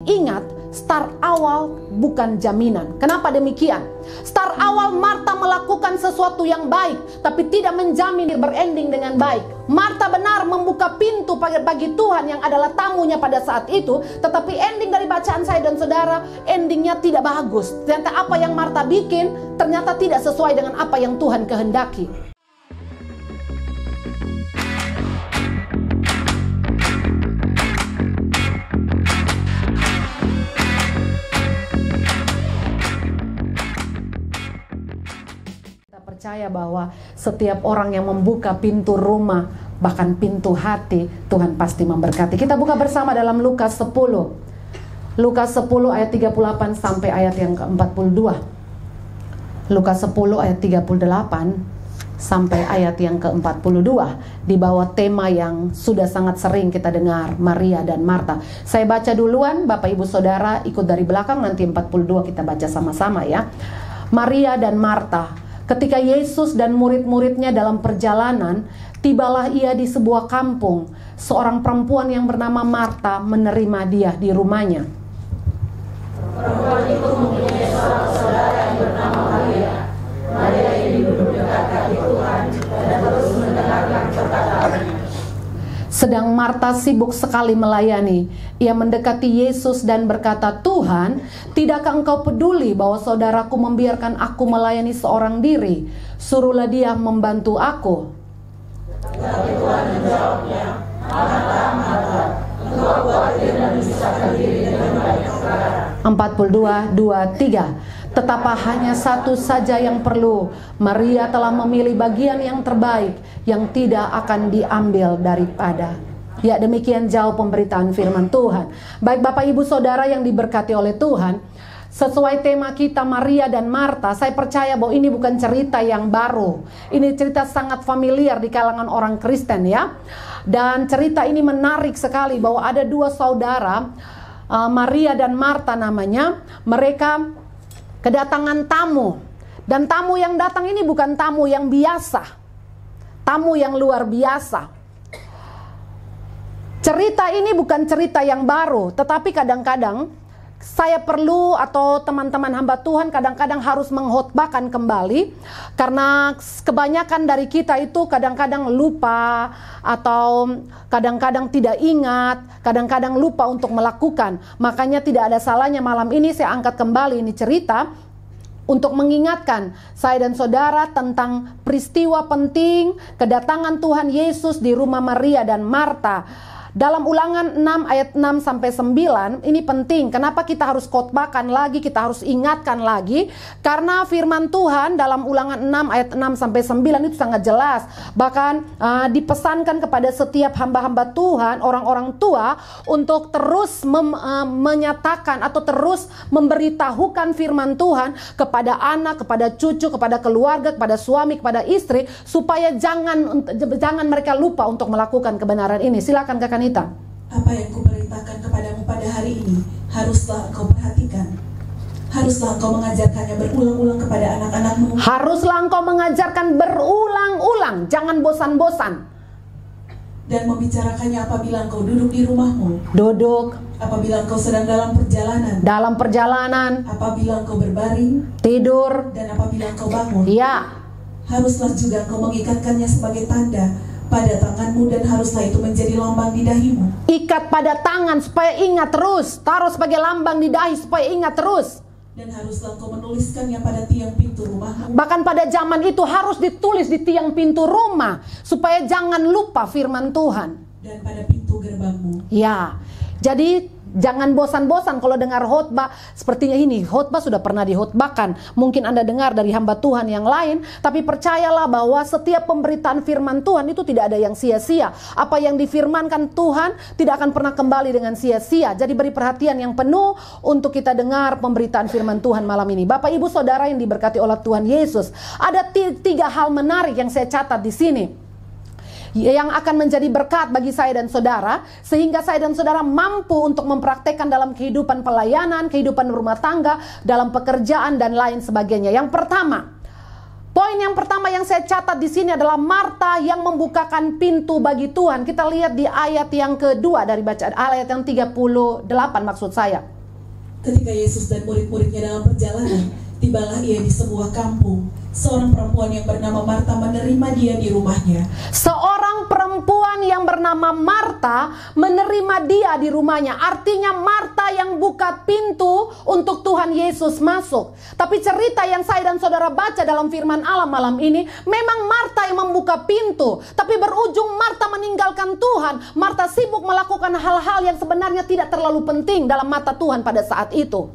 Ingat, start awal bukan jaminan. Kenapa demikian? Start awal Marta melakukan sesuatu yang baik, tapi tidak menjamin berending dengan baik. Marta benar membuka pintu bagi Tuhan yang adalah tamunya pada saat itu, tetapi ending dari bacaan saya dan saudara, endingnya tidak bagus. Ternyata apa yang Marta bikin, ternyata tidak sesuai dengan apa yang Tuhan kehendaki. Percaya bahwa setiap orang yang membuka pintu rumah, bahkan pintu hati, Tuhan pasti memberkati. Kita buka bersama dalam Lukas 10. Lukas 10 ayat 38 sampai ayat yang ke-42. Lukas 10 ayat 38 sampai ayat yang ke-42. Di bawah tema yang sudah sangat sering kita dengar, Maria dan Marta. Saya baca duluan, Bapak Ibu Saudara ikut dari belakang, nanti 42 kita baca sama-sama ya. Maria dan Marta. Ketika Yesus dan murid-muridnya dalam perjalanan, tibalah ia di sebuah kampung. Seorang perempuan yang bernama Marta menerima dia di rumahnya. Perempuan itu mempunyai seorang saudara yang bernama Maria. Maria ini duduk dekat kaki Tuhan dan terus mendengarkan perkataannya. Sedang Marta sibuk sekali melayani. Ia mendekati Yesus dan berkata, "Tuhan, tidakkah engkau peduli bahwa saudaraku membiarkan aku melayani seorang diri? Suruhlah dia membantu aku." Tetapi Tuhan menjawabnya, "Marta, Marta, engkau khawatir dan menyusahkan diri dengan banyak perkara." 42:2-3. Tetapi hanya satu saja yang perlu. Maria telah memilih bagian yang terbaik, yang tidak akan diambil daripada. Ya, demikian jauh pemberitaan firman Tuhan. Baik Bapak Ibu Saudara yang diberkati oleh Tuhan, sesuai tema kita Maria dan Marta, saya percaya bahwa ini bukan cerita yang baru. Ini cerita sangat familiar di kalangan orang Kristen ya. Dan cerita ini menarik sekali bahwa ada dua saudara, Maria dan Marta namanya. Mereka kedatangan tamu. Dan tamu yang datang ini bukan tamu yang biasa. Tamu yang luar biasa. Cerita ini bukan cerita yang baru, tetapi kadang-kadang saya perlu atau teman-teman hamba Tuhan kadang-kadang harus mengkhotbahkan kembali, karena kebanyakan dari kita itu kadang-kadang lupa atau kadang-kadang tidak ingat, kadang-kadang lupa untuk melakukan. Makanya tidak ada salahnya malam ini saya angkat kembali ini cerita untuk mengingatkan saya dan saudara tentang peristiwa penting kedatangan Tuhan Yesus di rumah Maria dan Marta. Dalam Ulangan 6 ayat 6 sampai 9 ini penting. Kenapa kita harus khotbahkan lagi, kita harus ingatkan lagi? Karena firman Tuhan dalam Ulangan 6 ayat 6 sampai 9 itu sangat jelas. Bahkan dipesankan kepada setiap hamba-hamba Tuhan, orang-orang tua, untuk terus menyatakan atau terus memberitahukan firman Tuhan kepada anak, kepada cucu, kepada keluarga, kepada suami, kepada istri, supaya jangan mereka lupa untuk melakukan kebenaran ini. Silakan Kak Kanita. Apa yang kuperintahkan kepadamu pada hari ini haruslah engkau perhatikan. Haruslah engkau mengajarkannya berulang-ulang kepada anak-anakmu. Haruslah engkau mengajarkan berulang-ulang, jangan bosan-bosan. Dan membicarakannya apabila engkau duduk di rumahmu. Duduk. Apabila engkau sedang dalam perjalanan. Dalam perjalanan. Apabila engkau berbaring. Tidur. Dan apabila engkau bangun. Ya. Haruslah juga engkau mengikatkannya sebagai tanda pada tanganmu, dan haruslah itu menjadi lambang di dahimu. Ikat pada tangan supaya ingat terus. Taruh sebagai lambang di dahi supaya ingat terus. Dan haruslah engkau menuliskannya pada tiang pintu rumahmu. Bahkan pada zaman itu harus ditulis di tiang pintu rumah supaya jangan lupa firman Tuhan. Dan pada pintu gerbangmu. Ya. Jadi jangan bosan-bosan kalau dengar khotbah sepertinya ini. Khotbah sudah pernah dihotbahkan. Mungkin Anda dengar dari hamba Tuhan yang lain, tapi percayalah bahwa setiap pemberitaan firman Tuhan itu tidak ada yang sia-sia. Apa yang difirmankan Tuhan tidak akan pernah kembali dengan sia-sia. Jadi beri perhatian yang penuh untuk kita dengar pemberitaan firman Tuhan malam ini. Bapak Ibu Saudara yang diberkati oleh Tuhan Yesus, ada tiga hal menarik yang saya catat di sini, yang akan menjadi berkat bagi saya dan saudara, sehingga saya dan saudara mampu untuk mempraktekkan dalam kehidupan pelayanan, kehidupan rumah tangga, dalam pekerjaan dan lain sebagainya. Yang pertama, Poin yang pertama yang saya catat di sini adalah Marta yang membukakan pintu bagi Tuhan. Kita lihat di ayat yang kedua dari bacaan, ayat yang 38 maksud saya. Ketika Yesus dan murid-muridnya dalam perjalanan, tibalah ia di sebuah kampung. Seorang perempuan yang bernama Marta menerima dia di rumahnya. Seorang perempuan yang bernama Marta menerima dia di rumahnya. Artinya Marta yang buka pintu untuk Tuhan Yesus masuk. Tapi cerita yang saya dan saudara baca dalam firman Allah malam ini, memang Marta yang membuka pintu, tapi berujung Marta meninggalkan Tuhan. Marta sibuk melakukan hal-hal yang sebenarnya tidak terlalu penting dalam mata Tuhan pada saat itu.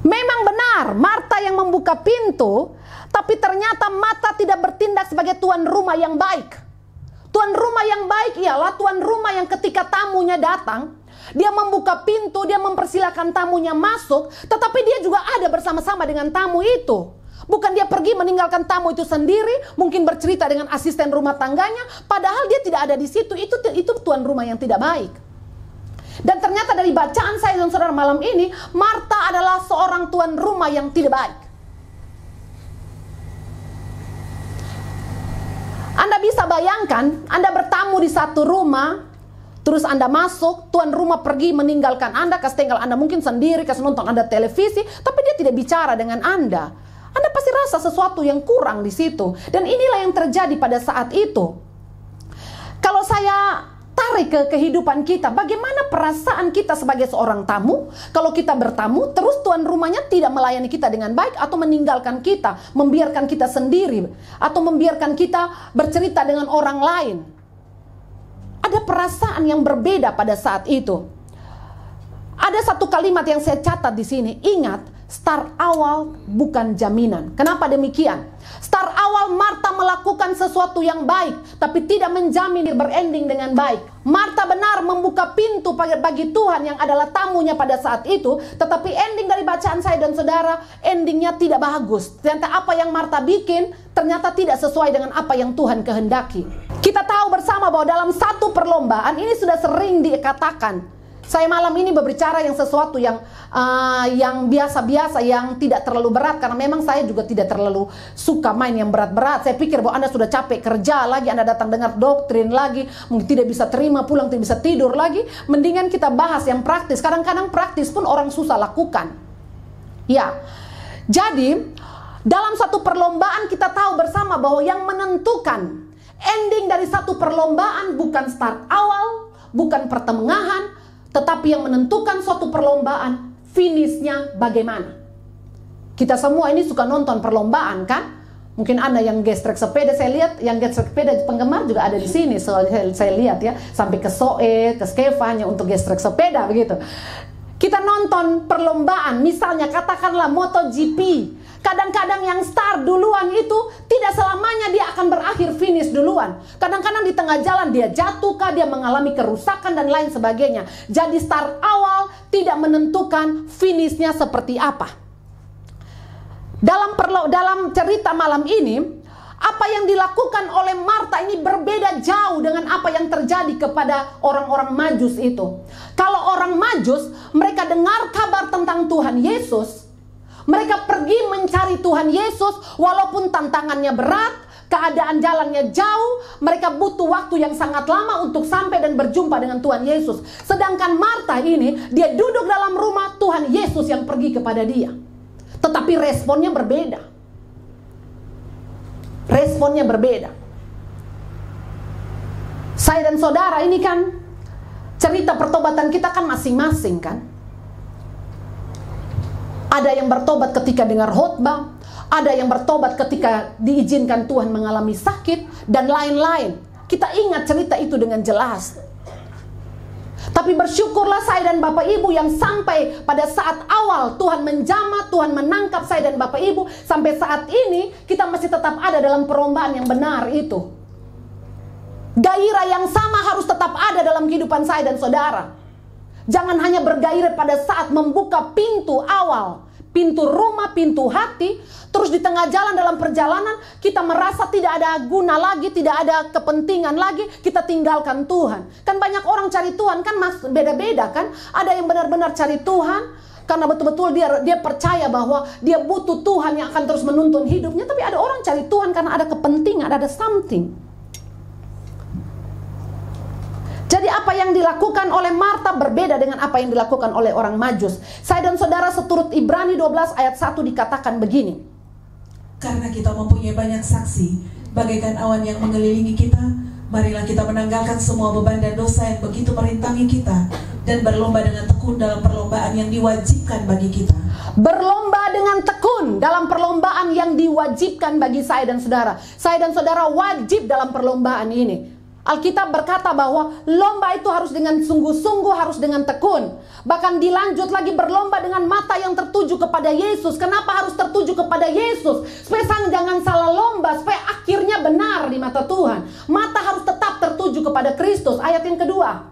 Memang benar Marta yang membuka pintu, tapi ternyata Marta tidak bertindak sebagai tuan rumah yang baik. Tuan rumah yang baik ialah tuan rumah yang ketika tamunya datang, dia membuka pintu, dia mempersilakan tamunya masuk, tetapi dia juga ada bersama-sama dengan tamu itu. Bukan dia pergi meninggalkan tamu itu sendiri, mungkin bercerita dengan asisten rumah tangganya, padahal dia tidak ada di situ. Itu tuan rumah yang tidak baik. Dan ternyata dari bacaan saya dan saudara malam ini, Marta adalah seorang tuan rumah yang tidak baik. Anda bisa bayangkan, Anda bertamu di satu rumah, terus Anda masuk, tuan rumah pergi meninggalkan Anda, kasih tinggal Anda mungkin sendiri, kasih nonton Anda televisi, tapi dia tidak bicara dengan Anda. Anda pasti rasa sesuatu yang kurang di situ. Dan inilah yang terjadi pada saat itu. Kalau saya tarik ke kehidupan kita, bagaimana perasaan kita sebagai seorang tamu kalau kita bertamu terus tuan rumahnya tidak melayani kita dengan baik, atau meninggalkan kita, membiarkan kita sendiri, atau membiarkan kita bercerita dengan orang lain. Ada perasaan yang berbeda pada saat itu. Ada satu kalimat yang saya catat di sini, ingat, start awal bukan jaminan. Kenapa demikian? Start awal Marta melakukan sesuatu yang baik, tapi tidak menjamin berending dengan baik. Marta benar membuka pintu bagi Tuhan yang adalah tamunya pada saat itu, tetapi ending dari bacaan saya dan saudara, endingnya tidak bagus. Ternyata apa yang Marta bikin, ternyata tidak sesuai dengan apa yang Tuhan kehendaki. Kita tahu bersama bahwa dalam satu perlombaan, ini sudah sering dikatakan. Saya malam ini berbicara yang sesuatu yang biasa-biasa, yang tidak terlalu berat, karena memang saya juga tidak terlalu suka main yang berat-berat. Saya pikir bahwa Anda sudah capek kerja lagi, Anda datang dengar doktrin lagi, mungkin tidak bisa terima, pulang tidak bisa tidur lagi. Mendingan kita bahas yang praktis. Kadang-kadang praktis pun orang susah lakukan. Ya, jadi dalam satu perlombaan kita tahu bersama bahwa yang menentukan ending dari satu perlombaan bukan start awal, bukan pertengahan, tetapi yang menentukan suatu perlombaan, finishnya bagaimana. Kita semua ini suka nonton perlombaan kan? Mungkin Anda yang gestrek sepeda, saya lihat yang gestrek sepeda penggemar juga ada di sini. Saya lihat ya, sampai ke Soe, ke Skeva hanya untuk gestrek sepeda begitu. Kita nonton perlombaan, misalnya katakanlah MotoGP. Kadang-kadang yang start duluan itu tidak selamanya dia akan berakhir finish duluan. Kadang-kadang di tengah jalan dia jatuh kah, dia mengalami kerusakan dan lain sebagainya. Jadi start awal tidak menentukan finishnya seperti apa. Dalam cerita malam ini, apa yang dilakukan oleh Marta ini berbeda jauh dengan apa yang terjadi kepada orang-orang Majus itu. Kalau orang Majus, mereka dengar kabar tentang Tuhan Yesus, mereka pergi mencari Tuhan Yesus, walaupun tantangannya berat, keadaan jalannya jauh, mereka butuh waktu yang sangat lama untuk sampai dan berjumpa dengan Tuhan Yesus. Sedangkan Marta ini, dia duduk dalam rumah, Tuhan Yesus yang pergi kepada dia. Tetapi responnya berbeda. Responnya berbeda. Saya dan saudara ini kan, cerita pertobatan kita kan masing-masing kan. Ada yang bertobat ketika dengar khotbah, ada yang bertobat ketika diizinkan Tuhan mengalami sakit, dan lain-lain. Kita ingat cerita itu dengan jelas. Tapi bersyukurlah saya dan Bapak Ibu yang sampai pada saat awal Tuhan menjamah, Tuhan menangkap saya dan Bapak Ibu, sampai saat ini kita masih tetap ada dalam perlombaan yang benar itu. Gairah yang sama harus tetap ada dalam kehidupan saya dan saudara. Jangan hanya bergairah pada saat membuka pintu awal, pintu rumah, pintu hati, terus di tengah jalan dalam perjalanan kita merasa tidak ada guna lagi, tidak ada kepentingan lagi, kita tinggalkan Tuhan. Kan banyak orang cari Tuhan kan beda-beda kan. Ada yang benar-benar cari Tuhan, karena betul-betul dia percaya bahwa dia butuh Tuhan yang akan terus menuntun hidupnya. Tapi ada orang cari Tuhan karena ada kepentingan, ada something. Jadi apa yang dilakukan oleh Marta berbeda dengan apa yang dilakukan oleh orang Majus. Saya dan saudara, seturut Ibrani 12 ayat 1 dikatakan begini. Karena kita mempunyai banyak saksi, bagaikan awan yang mengelilingi kita, marilah kita menanggalkan semua beban dan dosa yang begitu merintangi kita, dan berlomba dengan tekun dalam perlombaan yang diwajibkan bagi kita. Berlomba dengan tekun dalam perlombaan yang diwajibkan bagi saya dan saudara. Saya dan saudara wajib dalam perlombaan ini. Alkitab berkata bahwa lomba itu harus dengan sungguh-sungguh, harus dengan tekun. Bahkan dilanjut lagi, berlomba dengan mata yang tertuju kepada Yesus. Kenapa harus tertuju kepada Yesus? Supaya jangan salah lomba, supaya akhirnya benar di mata Tuhan. Mata harus tetap tertuju kepada Kristus. Ayat yang kedua.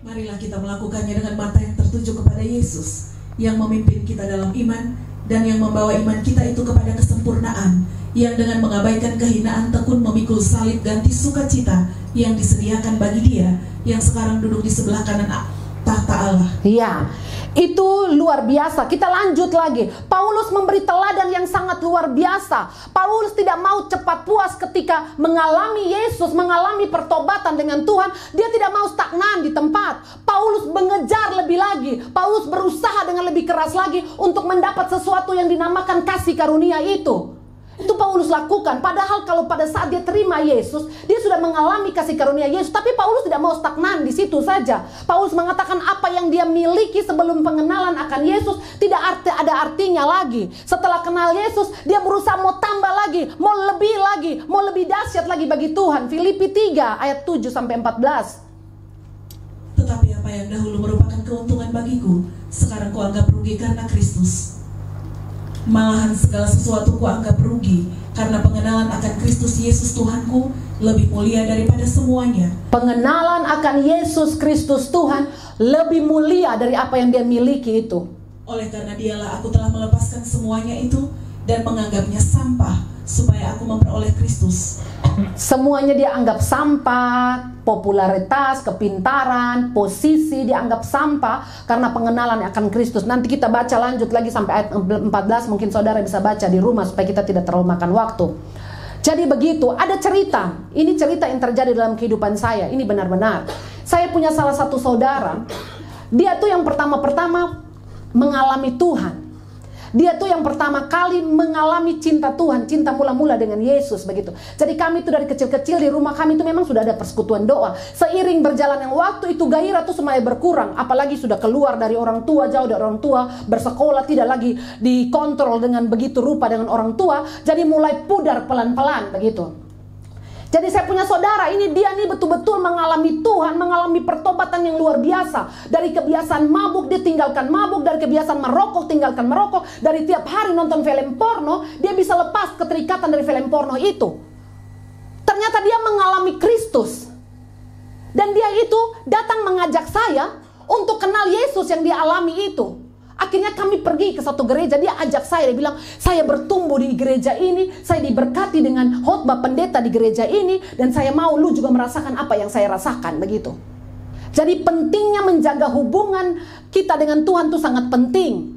Marilah kita melakukannya dengan mata yang tertuju kepada Yesus, yang memimpin kita dalam iman, dan yang membawa iman kita itu kepada kesempurnaan, yang dengan mengabaikan kehinaan tekun memikul salib ganti sukacita yang disediakan bagi Dia yang sekarang duduk di sebelah kanan tahta Allah. Ya, itu luar biasa. Kita lanjut lagi. Paulus memberi teladan yang sangat luar biasa. Paulus tidak mau cepat puas ketika mengalami Yesus, mengalami pertobatan dengan Tuhan. Dia tidak mau stagnan di tempat. Paulus mengejar lebih lagi. Paulus berusaha dengan lebih keras lagi untuk mendapat sesuatu yang dinamakan kasih karunia itu. Itu Paulus lakukan. Padahal kalau pada saat dia terima Yesus, dia sudah mengalami kasih karunia Yesus. Tapi Paulus tidak mau stagnan di situ saja. Paulus mengatakan apa yang dia miliki sebelum pengenalan akan Yesus tidak ada artinya lagi. Setelah kenal Yesus, dia berusaha mau tambah lagi, mau lebih lagi, mau lebih dahsyat lagi bagi Tuhan. Filipi 3 ayat 7 sampai 14. Tetapi apa yang dahulu merupakan keuntungan bagiku, sekarang kuanggap rugi karena Kristus. Malahan segala sesuatu kuanggap rugi, karena pengenalan akan Kristus Yesus Tuhanku lebih mulia daripada semuanya. Pengenalan akan Yesus Kristus Tuhan lebih mulia dari apa yang dia miliki itu. Oleh karena Dialah aku telah melepaskan semuanya itu dan menganggapnya sampah, supaya aku memperoleh Kristus. Semuanya dia anggap sampah, popularitas, kepintaran, posisi dianggap sampah karena pengenalan akan Kristus. Nanti kita baca lanjut lagi sampai ayat 14, mungkin saudara bisa baca di rumah supaya kita tidak terlalu makan waktu. Jadi begitu, ada cerita. Ini cerita yang terjadi dalam kehidupan saya. Ini benar-benar. Saya punya salah satu saudara, dia tuh yang pertama-pertama mengalami Tuhan. Dia tuh yang pertama kali mengalami cinta Tuhan, cinta mula-mula dengan Yesus begitu. Jadi kami tuh dari kecil-kecil di rumah kami itu memang sudah ada persekutuan doa. Seiring berjalannya waktu itu gairah tuh semakin berkurang. Apalagi sudah keluar dari orang tua, jauh dari orang tua, bersekolah tidak lagi dikontrol dengan begitu rupa dengan orang tua. Jadi mulai pudar pelan-pelan begitu. Jadi saya punya saudara, ini dia nih betul-betul mengalami Tuhan, mengalami pertobatan yang luar biasa. Dari kebiasaan mabuk, dia tinggalkan mabuk. Dari kebiasaan merokok, tinggalkan merokok. Dari tiap hari nonton film porno, dia bisa lepas keterikatan dari film porno itu. Ternyata dia mengalami Kristus. Dan dia itu datang mengajak saya untuk kenal Yesus yang dia alami itu. Akhirnya kami pergi ke satu gereja, dia ajak saya, dia bilang, saya bertumbuh di gereja ini, saya diberkati dengan khotbah pendeta di gereja ini, dan saya mau lu juga merasakan apa yang saya rasakan, begitu. Jadi pentingnya menjaga hubungan kita dengan Tuhan itu sangat penting.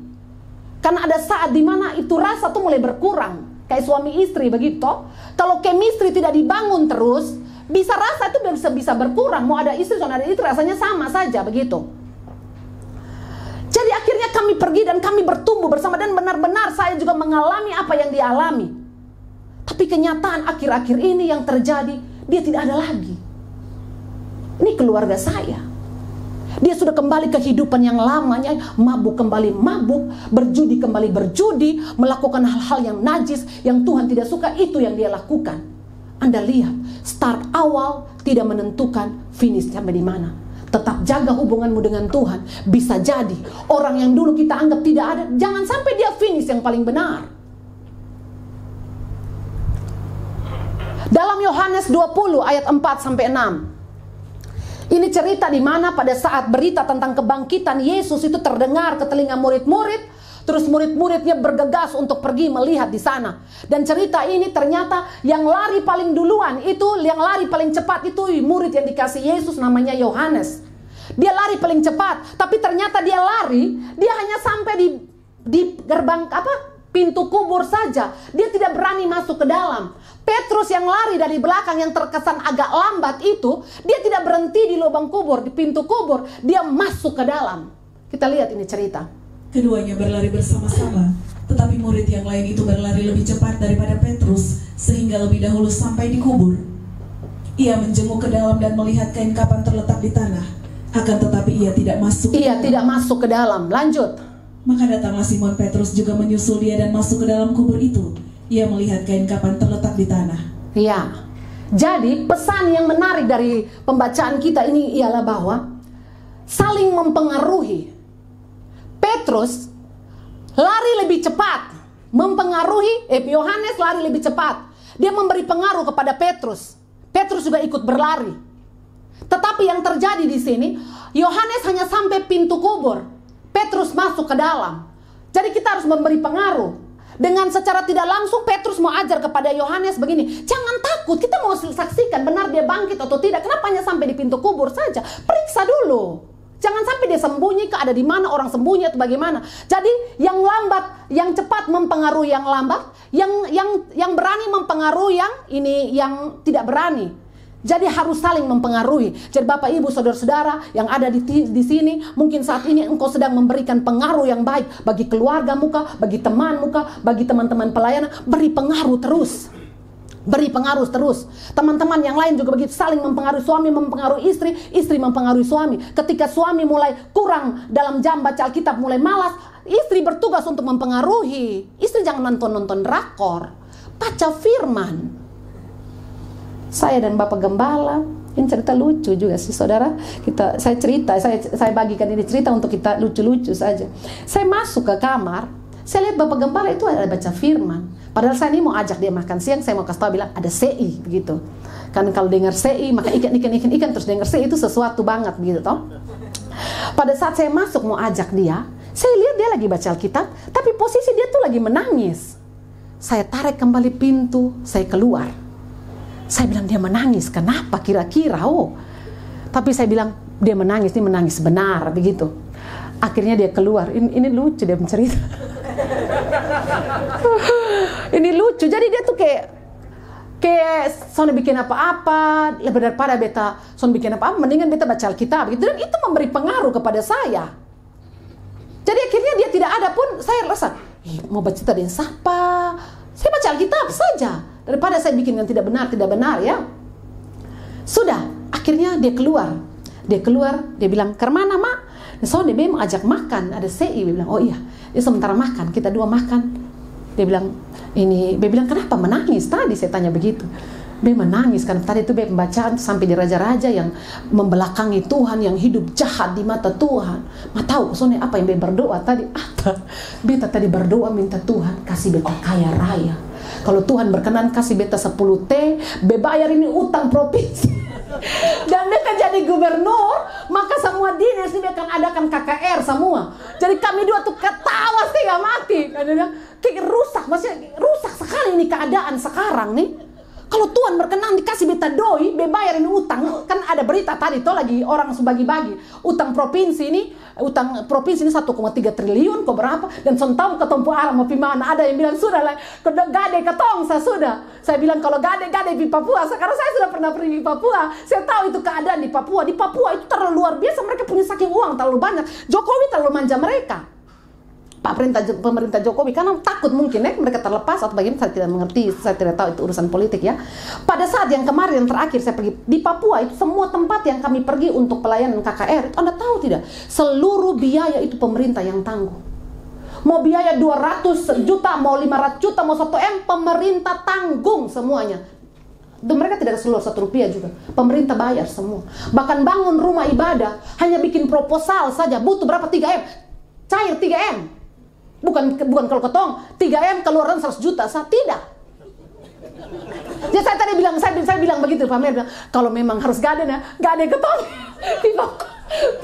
Karena ada saat dimana itu rasa tuh mulai berkurang, kayak suami istri begitu. Kalau chemistry tidak dibangun terus, bisa rasa itu bisa berkurang. Mau ada istri, mau ada istri, rasanya sama saja, begitu. Jadi akhirnya kami pergi dan kami bertumbuh bersama, dan benar-benar saya juga mengalami apa yang dia alami. Tapi kenyataan akhir-akhir ini yang terjadi, dia tidak ada lagi. Ini keluarga saya. Dia sudah kembali ke kehidupan yang lamanya, mabuk kembali mabuk, berjudi kembali berjudi, melakukan hal-hal yang najis, yang Tuhan tidak suka, itu yang dia lakukan. Anda lihat, start awal tidak menentukan finish sampai di mana. Tetap jaga hubunganmu dengan Tuhan. Bisa jadi orang yang dulu kita anggap tidak ada, jangan sampai dia finish yang paling benar. Dalam Yohanes 20 ayat 4 sampai 6. Ini cerita di mana pada saat berita tentang kebangkitan Yesus itu terdengar ke telinga murid-murid, terus murid-muridnya bergegas untuk pergi melihat di sana. Dan cerita ini ternyata yang lari paling duluan itu, yang lari paling cepat itu murid yang dikasih Yesus, namanya Yohanes. Dia lari paling cepat, tapi ternyata dia lari, dia hanya sampai di gerbang pintu kubur saja. Dia tidak berani masuk ke dalam. Petrus yang lari dari belakang yang terkesan agak lambat itu, dia tidak berhenti di lubang kubur, di pintu kubur, dia masuk ke dalam. Kita lihat ini cerita. Keduanya berlari bersama-sama, tetapi murid yang lain itu berlari lebih cepat daripada Petrus, sehingga lebih dahulu sampai di kubur. Ia menjenguk ke dalam dan melihat kain kapan terletak di tanah, akan tetapi ia tidak masuk. Ia tidak masuk ke dalam. Lanjut. Maka datanglah Simon Petrus juga menyusul dia dan masuk ke dalam kubur itu. Ia melihat kain kapan terletak di tanah. Ya. Jadi pesan yang menarik dari pembacaan kita ini ialah bahwa saling mempengaruhi. Petrus lari lebih cepat, mempengaruhi Yohanes lari lebih cepat. Dia memberi pengaruh kepada Petrus. Petrus juga ikut berlari. Tetapi yang terjadi di sini, Yohanes hanya sampai pintu kubur. Petrus masuk ke dalam. Jadi kita harus memberi pengaruh. Dengan secara tidak langsung Petrus mau ajar kepada Yohanes begini, jangan takut, kita mau saksikan benar dia bangkit atau tidak. Kenapa hanya sampai di pintu kubur saja? Periksa dulu. Jangan sampai dia sembunyi, ada di mana orang sembunyi atau bagaimana. Jadi yang lambat, yang cepat mempengaruhi yang lambat, yang berani mempengaruhi yang tidak berani. Jadi harus saling mempengaruhi. Jadi Bapak Ibu saudara-saudara yang ada di sini, mungkin saat ini engkau sedang memberikan pengaruh yang baik bagi keluargamu kah, bagi temanmu kah, bagi teman-teman pelayanan, beri pengaruh terus. Beri pengaruh terus. Teman-teman yang lain juga begitu, saling mempengaruhi. Suami mempengaruhi istri, istri mempengaruhi suami. Ketika suami mulai kurang dalam jam baca Alkitab, mulai malas, istri bertugas untuk mempengaruhi. Istri jangan nonton drakor, baca firman. Saya dan Bapak Gembala, ini cerita lucu juga sih saudara. Saya bagikan ini cerita untuk kita lucu-lucu saja. Saya masuk ke kamar, saya lihat Bapak Gembala itu ada baca firman. Padahal saya ini mau ajak dia makan siang, saya mau kasih tahu bilang ada CI begitu. Kan kalau dengar CI maka ikan terus dengar CI itu sesuatu banget begitu toh. Pada saat saya masuk mau ajak dia, saya lihat dia lagi baca Alkitab, tapi posisi dia tuh lagi menangis. Saya tarik kembali pintu, saya keluar. Saya bilang dia menangis, kenapa kira-kira? Tapi saya bilang dia menangis, ini menangis benar begitu. Akhirnya dia keluar, ini lucu dia mencerita. Ini lucu, jadi dia tuh kayak son bikin apa-apa, lebih daripada beta son bikin apa-apa, mendingan beta baca Alkitab gitu. Dan itu memberi pengaruh kepada saya. Jadi akhirnya dia tidak ada pun, saya rasa mau baca tadi siapa? Saya baca Alkitab saja daripada saya bikin yang tidak benar ya. Sudah, akhirnya dia keluar, dia bilang, "Kemana, Mak?" So dia memang ajak makan, ada CI. Dia bilang, "Oh iya, dia sementara makan, kita dua makan." Dia bilang, "Kenapa menangis?" Tadi saya tanya begitu. Dia menangis karena tadi itu pembacaan sampai di raja-raja yang membelakangi Tuhan, yang hidup jahat di mata Tuhan. Ma tahu soalnya apa yang dia berdoa tadi? Beta tadi berdoa minta Tuhan kasih beta kaya raya. Kalau Tuhan berkenan kasih beta 10 T, bayar ini utang provinsi. Dan beta jadi gubernur, maka semua dinas ini akan adakan KKR semua. Jadi kami dua tuh ketawa setengah mati. Kayak rusak, maksudnya rusak sekali ini keadaan sekarang nih. Kalau Tuhan berkenan dikasih beta doi, bayarin utang. Kan ada berita tadi tuh lagi orang bagi-bagi utang provinsi ini 1,3 triliun kok berapa, dan sontaw ketompo alam mau mana. Ada yang bilang sudah lah gade ketong sudah. Saya bilang kalau gade di Papua, karena saya sudah pernah pergi di Papua, saya tahu itu keadaan di Papua. Di Papua itu terlalu luar biasa, mereka punya saking uang terlalu banyak. Jokowi terlalu manja mereka. Pemerintah Jokowi karena takut mungkin mereka terlepas atau bagaimana, saya tidak mengerti, saya tidak tahu itu urusan politik ya. Pada saat yang kemarin yang terakhir saya pergi di Papua, itu semua tempat yang kami pergi untuk pelayanan KKR, itu Anda tahu tidak, seluruh biaya itu pemerintah yang tanggung. Mau biaya 200 juta, mau 500 juta, mau 1 M, pemerintah tanggung semuanya. Dan mereka tidak seluruh 1 rupiah juga, pemerintah bayar semua. Bahkan bangun rumah ibadah hanya bikin proposal saja butuh berapa, 3 M, cair 3 M. Bukan kalau ketong 3 M keluaran 100 juta, saya tidak. Jadi saya bilang begitu, Pak Mer bilang, kalau memang harus gade ketong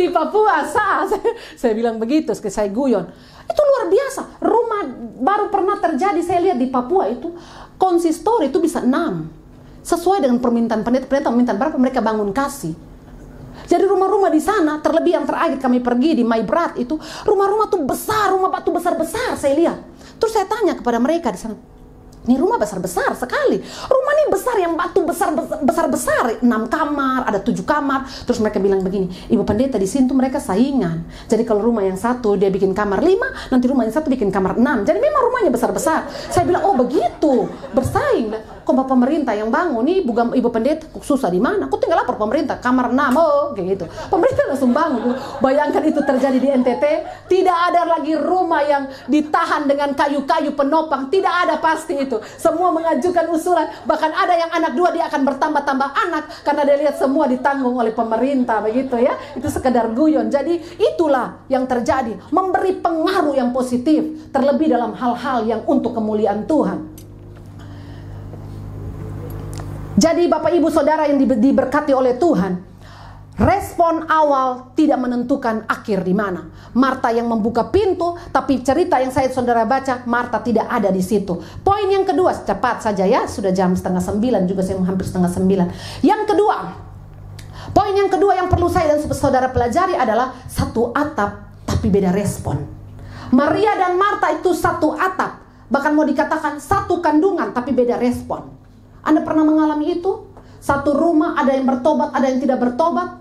di Papua saya bilang begitu, saya guyon. Itu luar biasa. Rumah baru pernah terjadi saya lihat di Papua itu konsistori itu bisa 6. Sesuai dengan permintaan pendeta berapa mereka bangun kasih. Jadi rumah-rumah di sana, terlebih yang terakhir kami pergi di Maibrat itu, rumah-rumah tuh besar, rumah batu besar-besar saya lihat. Terus saya tanya kepada mereka di sana, ini rumah besar-besar sekali. Rumah ini besar, yang batu besar-besar. 6 kamar, ada 7 kamar. Terus mereka bilang begini, Ibu Pendeta di sini tuh mereka saingan. Jadi kalau rumah yang satu dia bikin kamar 5, nanti rumah yang satu bikin kamar 6. Jadi memang rumahnya besar-besar. Saya bilang, oh begitu, bersaing. Kok Bapak pemerintah yang bangun nih, bukan Ibu Pendeta, kok susah di mana? Kok tinggal lapor pemerintah, kamar 6, oh kayak gitu. Pemerintah langsung bangun. Bayangkan itu terjadi di NTT, tidak ada lagi rumah yang ditahan dengan kayu-kayu penopang, tidak ada pasti itu. Semua mengajukan usulan, bahkan ada yang anak 2 dia akan bertambah-tambah anak karena dia lihat semua ditanggung oleh pemerintah begitu ya. Itu sekedar guyon. Jadi itulah yang terjadi, memberi pengaruh yang positif, terlebih dalam hal-hal yang untuk kemuliaan Tuhan. Jadi Bapak Ibu Saudara yang diberkati oleh Tuhan, respon awal tidak menentukan akhir di mana. Marta yang membuka pintu, tapi cerita yang saya saudara baca, Marta tidak ada di situ. Poin yang kedua, cepat saja ya, sudah jam 8:30 juga, saya hampir 8:30. Yang kedua, poin yang kedua yang perlu saya dan saudara pelajari adalah satu atap tapi beda respon. Maria dan Marta itu satu atap, bahkan mau dikatakan satu kandungan tapi beda respon. Anda pernah mengalami itu? Satu rumah ada yang bertobat, ada yang tidak bertobat.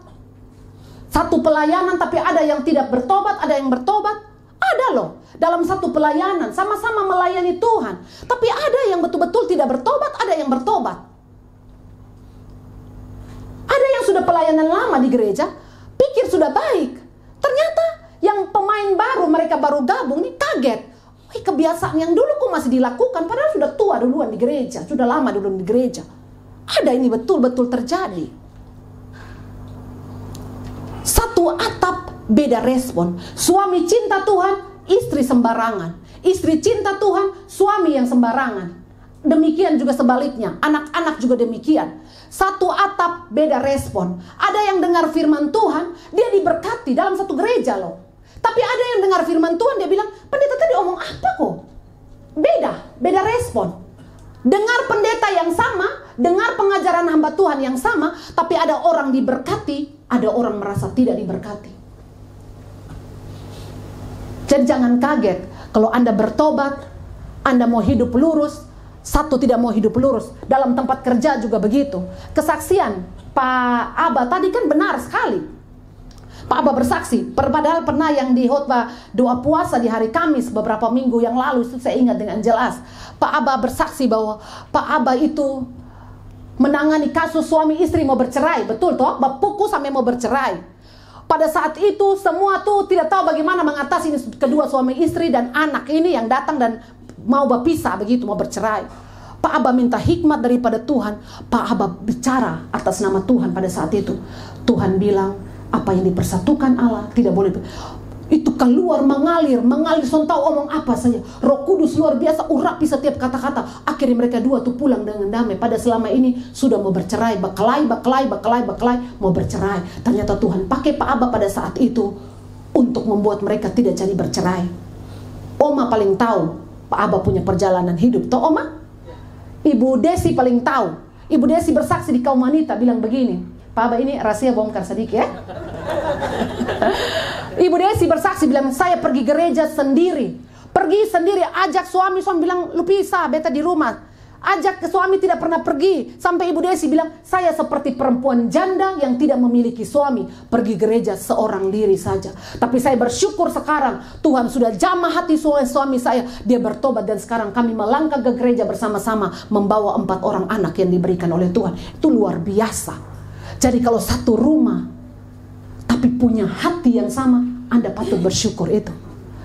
Satu pelayanan tapi ada yang tidak bertobat, ada yang bertobat. Ada loh, dalam satu pelayanan sama-sama melayani Tuhan, tapi ada yang betul-betul tidak bertobat, ada yang bertobat. Ada yang sudah pelayanan lama di gereja, pikir sudah baik. Ternyata yang pemain baru, mereka baru gabung nih kaget. Kebiasaan yang dulu kok masih dilakukan, padahal sudah tua duluan di gereja, sudah lama duluan di gereja. Ada, ini betul-betul terjadi. Satu atap beda respon. Suami cinta Tuhan, istri sembarangan. Istri cinta Tuhan, suami yang sembarangan. Demikian juga sebaliknya, anak-anak juga demikian. Satu atap beda respon. Ada yang dengar firman Tuhan, dia diberkati dalam satu gereja loh. Tapi ada yang dengar firman Tuhan, dia bilang, pendeta tadi omong apa kok? Beda respon. Dengar pendeta yang sama, dengar pengajaran hamba Tuhan yang sama, tapi ada orang diberkati, ada orang merasa tidak diberkati. Jadi jangan kaget kalau Anda bertobat, Anda mau hidup lurus, satu tidak mau hidup lurus. Dalam tempat kerja juga begitu. Kesaksian Pak Aba tadi kan benar sekali. Pak Aba bersaksi, padahal pernah yang di khotbah doa puasa di hari Kamis beberapa minggu yang lalu, itu saya ingat dengan jelas. Pak Aba bersaksi bahwa Pak Aba itu menangani kasus suami istri mau bercerai, betul toh? Pukul sampai mau bercerai. Pada saat itu semua tuh tidak tahu bagaimana mengatasi kedua suami istri dan anak ini yang datang dan mau berpisah begitu, mau bercerai. Pak Aba minta hikmat daripada Tuhan. Pak Aba bicara atas nama Tuhan pada saat itu. Tuhan bilang, apa yang dipersatukan Allah tidak boleh. Itu keluar mengalir, son tahu omong apa saja. Roh Kudus luar biasa urapi setiap kata-kata. Akhirnya mereka dua tuh pulang dengan damai. Pada selama ini sudah mau bercerai, bakalai mau bercerai. Ternyata Tuhan pakai Pak Aba pada saat itu untuk membuat mereka tidak jadi bercerai. Oma paling tahu Pak Aba punya perjalanan hidup. Toh Oma? Ibu Desi paling tahu. Ibu Desi bersaksi di kaum wanita bilang begini. Pak Aba ini rahasia bongkar sedikit ya. Ibu Desi bersaksi bilang, saya pergi gereja sendiri. Pergi sendiri, ajak suami bilang, lu pisah, beta di rumah. Ajak ke suami tidak pernah pergi. Sampai Ibu Desi bilang, saya seperti perempuan janda yang tidak memiliki suami. Pergi gereja seorang diri saja. Tapi saya bersyukur sekarang Tuhan sudah jamah hati suami saya. Dia bertobat dan sekarang kami melangkah ke gereja bersama-sama, membawa 4 orang anak yang diberikan oleh Tuhan. Itu luar biasa. Jadi kalau satu rumah tapi punya hati yang sama, Anda patut bersyukur itu.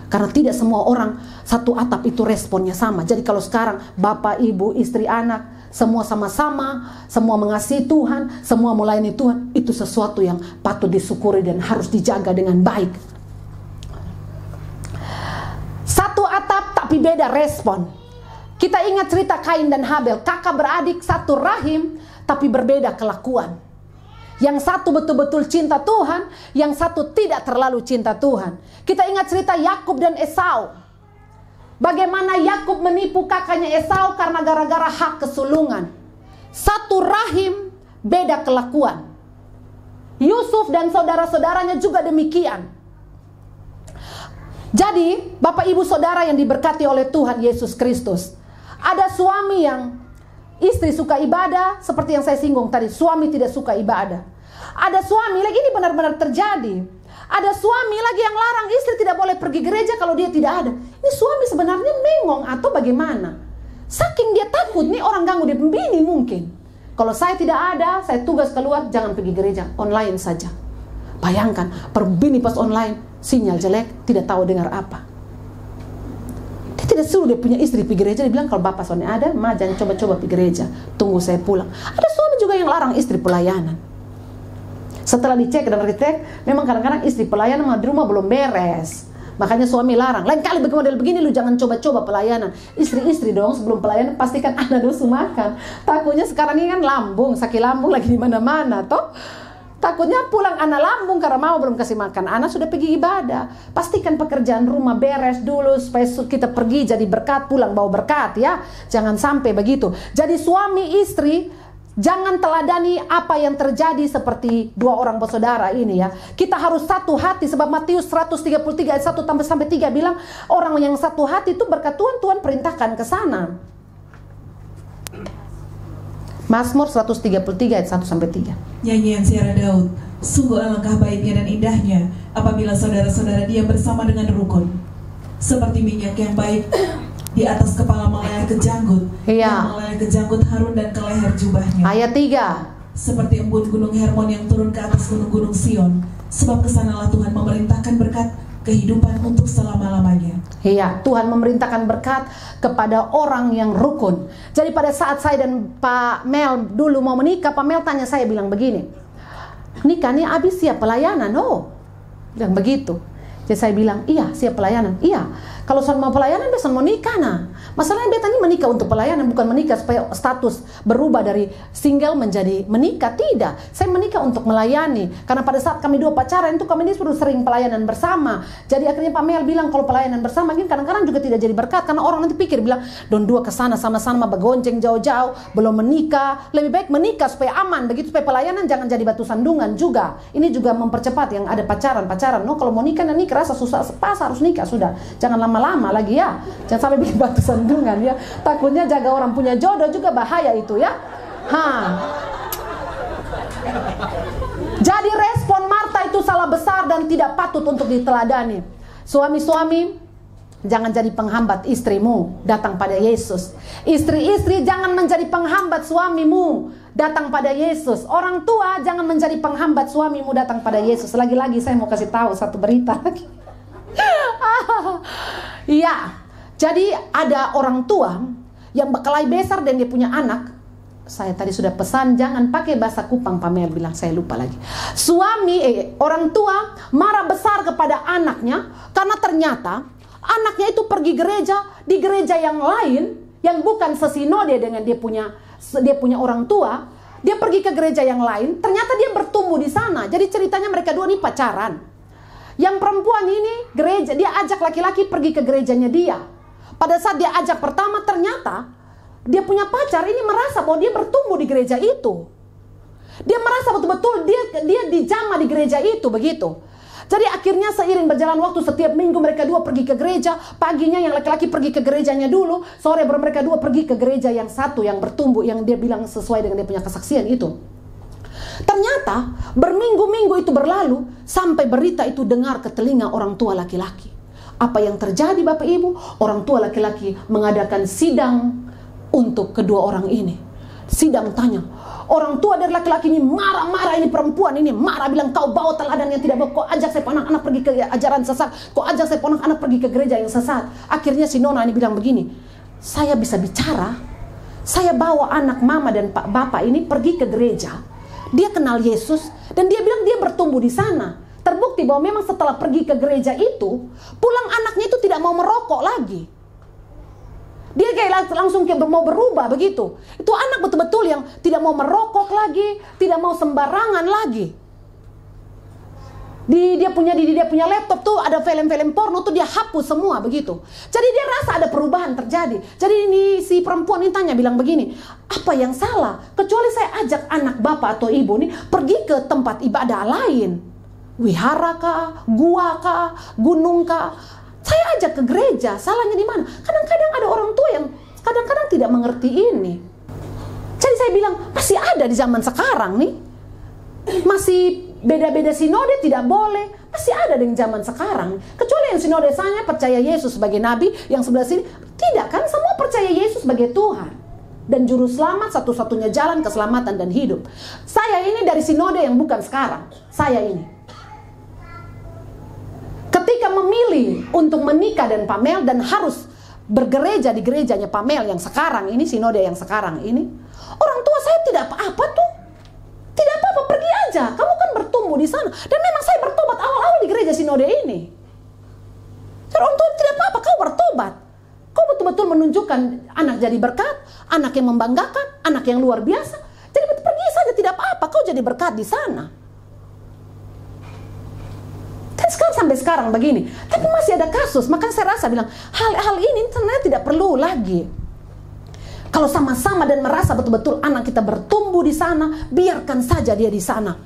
Karena tidak semua orang satu atap itu responnya sama. Jadi kalau sekarang bapak, ibu, istri, anak semua sama-sama, semua mengasihi Tuhan, semua melayani Tuhan, itu sesuatu yang patut disyukuri dan harus dijaga dengan baik. Satu atap tapi beda respon. Kita ingat cerita Kain dan Habel, kakak beradik satu rahim tapi berbeda kelakuan. Yang satu betul-betul cinta Tuhan, yang satu tidak terlalu cinta Tuhan. Kita ingat cerita Yakub dan Esau. Bagaimana Yakub menipu kakaknya Esau karena gara-gara hak kesulungan. Satu rahim, beda kelakuan. Yusuf dan saudara-saudaranya juga demikian. Jadi, Bapak Ibu Saudara yang diberkati oleh Tuhan Yesus Kristus, ada suami yang istri suka ibadah, seperti yang saya singgung tadi, suami tidak suka ibadah. Ada suami lagi, ini benar-benar terjadi. Ada suami lagi yang larang istri tidak boleh pergi gereja kalau dia tidak ada. Ini suami sebenarnya mengong atau bagaimana? Saking dia takut, nih orang ganggu dia, bini mungkin. Kalau saya tidak ada, saya tugas keluar, jangan pergi gereja, online saja. Bayangkan, bini pas online, sinyal jelek, tidak tahu dengar apa. Dia tidak suruh dia punya istri pergi gereja, dia bilang kalau bapak soalnya ada, ma jangan coba-coba pergi gereja, tunggu saya pulang. Ada suami juga yang larang istri pelayanan. Setelah dicek dan dicek, memang kadang-kadang istri pelayanan di rumah belum beres. Makanya suami larang. Lain kali bagi model begini lu jangan coba-coba pelayanan. Istri-istri dong sebelum pelayanan pastikan anak dulu makan. Takutnya sekarang ini kan lambung, sakit lambung lagi di mana-mana toh. Takutnya pulang anak lambung karena mama belum kasih makan. Anak sudah pergi ibadah. Pastikan pekerjaan rumah beres dulu supaya kita pergi jadi berkat, pulang bawa berkat ya. Jangan sampai begitu. Jadi suami istri jangan teladani apa yang terjadi seperti dua orang bersaudara ini ya. Kita harus satu hati sebab Matius 133 ayat 1-3 bilang orang yang satu hati itu berkat Tuhan, Tuhan perintahkan ke sana. Mazmur 133 ayat 1-3. Nyanyian Siara Daud. Sungguh alangkah baiknya dan indahnya apabila saudara-saudara dia bersama dengan rukun. Seperti minyak yang baik di atas kepala meleleh ke janggut, yang meleleh ke janggut Harun dan ke leher jubahnya. Ayat 3. Seperti embun gunung Hermon yang turun ke atas gunung-gunung Sion. Sebab kesanalah Tuhan memerintahkan berkat kehidupan untuk selama-lamanya. Iya, Tuhan memerintahkan berkat kepada orang yang rukun. Jadi pada saat saya dan Pak Mel dulu mau menikah, Pak Mel tanya saya bilang begini, nikah nih habis siap pelayanan? Oh, bilang begitu. Jadi saya bilang, iya siap pelayanan. Iya, kalau soal mau pelayanan biasa mau nikah nah. Masalahnya beta ini menikah untuk pelayanan, bukan menikah supaya status berubah dari single menjadi menikah. Tidak, saya menikah untuk melayani. Karena pada saat kami dua pacaran itu kami disuruh sering pelayanan bersama. Jadi akhirnya Pak Mel bilang kalau pelayanan bersama mungkin kadang-kadang juga tidak jadi berkat. Karena orang nanti pikir bilang, don dua kesana sama-sama bergonceng jauh-jauh, belum menikah. Lebih baik menikah supaya aman, begitu supaya pelayanan jangan jadi batu sandungan juga. Ini juga mempercepat yang ada pacaran. No, kalau mau nikah nanti rasa susah, pas harus nikah sudah. Jangan lama-lama lagi ya. Jangan sampai bikin batu sandungan ya. Takutnya jaga orang punya jodoh juga bahaya itu ya. Jadi respon Marta itu salah besar dan tidak patut untuk diteladani. Suami-suami, jangan jadi penghambat istrimu datang pada Yesus. Istri-istri jangan menjadi penghambat suamimu datang pada Yesus. Orang tua jangan menjadi penghambat suamimu datang pada Yesus. Lagi-lagi saya mau kasih tahu satu berita lagi. Iya, jadi ada orang tua yang berkelahi besar dan dia punya anak. Saya tadi sudah pesan jangan pakai bahasa Kupang, Pak Mel bilang, saya lupa lagi. Orang tua marah besar kepada anaknya karena ternyata anaknya itu pergi gereja di gereja yang lain yang bukan sesinode dengan dia punya orang tua. Dia pergi ke gereja yang lain, ternyata dia bertumbuh di sana. Jadi ceritanya mereka dua ini pacaran. Yang perempuan ini gereja, dia ajak laki-laki pergi ke gerejanya dia. Pada saat dia ajak pertama, ternyata dia punya pacar ini merasa bahwa dia bertumbuh di gereja itu. Dia merasa betul-betul dia dijamah di gereja itu, begitu. Jadi akhirnya seiring berjalan waktu, setiap minggu mereka dua pergi ke gereja. Paginya yang laki-laki pergi ke gerejanya dulu, sore mereka dua pergi ke gereja yang satu yang bertumbuh, yang dia bilang sesuai dengan dia punya kesaksian itu. Ternyata berminggu-minggu itu berlalu sampai berita itu dengar ke telinga orang tua laki-laki. Apa yang terjadi Bapak Ibu? Orang tua laki-laki mengadakan sidang untuk kedua orang ini. Sidang tanya. Orang tua dari laki-laki ini marah-marah, ini perempuan ini marah, bilang kau bawa teladan yang tidak baik, kau ajak saya anak-anak pergi ke ajaran sesat, kau ajak saya anak-anak pergi ke gereja yang sesat. Akhirnya si Nona ini bilang begini, saya bisa bicara, saya bawa anak mama dan bapak ini pergi ke gereja. Dia kenal Yesus dan dia bilang dia bertumbuh di sana. Terbukti bahwa memang setelah pergi ke gereja itu, pulang anaknya itu tidak mau merokok lagi. Dia kayak langsung kayak mau berubah begitu. Itu anak betul-betul yang tidak mau merokok lagi, tidak mau sembarangan lagi. Dia punya laptop tuh ada film-film porno tuh dia hapus semua begitu. Jadi dia rasa ada perubahan terjadi. Jadi ini si perempuan ini tanya bilang begini, apa yang salah? Kecuali saya ajak anak bapak atau ibu nih pergi ke tempat ibadah lain, wihara kah, gua kah, gunung kah? Saya ajak ke gereja. Salahnya di mana? Kadang-kadang ada orang tua yang kadang-kadang tidak mengerti ini. Jadi saya bilang masih ada di zaman sekarang nih. Masih beda-beda sinode tidak boleh, masih ada di zaman sekarang. Kecuali yang sinode saya percaya Yesus sebagai nabi, yang sebelah sini tidak kan, semua percaya Yesus sebagai Tuhan dan juru selamat, satu-satunya jalan keselamatan dan hidup. Saya ini dari sinode yang bukan sekarang. Saya ini ketika memilih untuk menikah dan Pamel dan harus bergereja di gerejanya Pamel yang sekarang ini, sinode yang sekarang ini, orang tua saya tidak apa-apa tuh. Tidak apa-apa, pergi aja. Kamu kan bertumbuh di sana. Dan memang saya bertobat awal-awal di gereja sinode ini. Jadi orang tua tidak apa-apa, kau bertobat. Kau betul-betul menunjukkan anak jadi berkat, anak yang membanggakan, anak yang luar biasa. Jadi pergi saja, tidak apa-apa, kau jadi berkat di sana. Dan sekarang sampai sekarang begini. Tapi masih ada kasus, makanya saya rasa bilang, hal-hal ini sebenarnya tidak perlu lagi. Kalau sama-sama dan merasa betul-betul anak kita bertumbuh di sana, biarkan saja dia di sana.